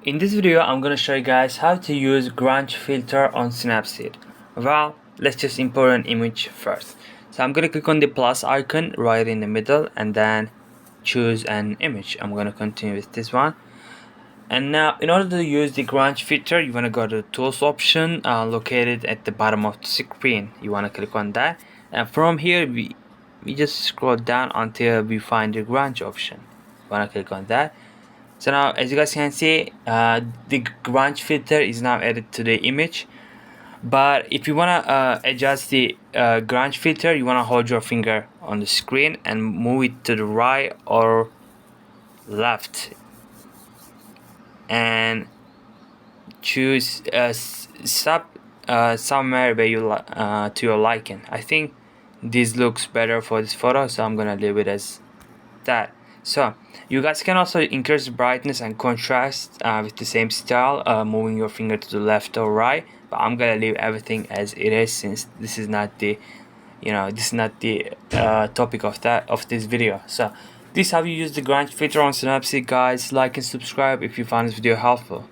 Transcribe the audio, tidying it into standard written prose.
In this video, I'm gonna show you guys how to use Grunge filter on Snapseed. Well, let's just import an image first. So I'm gonna click on the plus icon right in the middle and then choose an image. I'm gonna continue with this one. And now, in order to use the Grunge filter, you wanna go to the tools option located at the bottom of the screen. You wanna click on that, and from here we just scroll down until we find the Grunge option. You wanna click on that. So now, as you guys can see, the Grunge filter is now added to the image. But if you wanna adjust the Grunge filter, you wanna hold your finger on the screen and move it to the right or left, and choose somewhere where you to your liking. I think this looks better for this photo, so I'm gonna leave it as that. So you guys can also increase the brightness and contrast with the same style, moving your finger to the left or right, but I'm gonna leave everything as it is, since this is not the topic of this video. So this is how you use the Grunge filter on Snapseed, guys. Like and subscribe if you found this video helpful.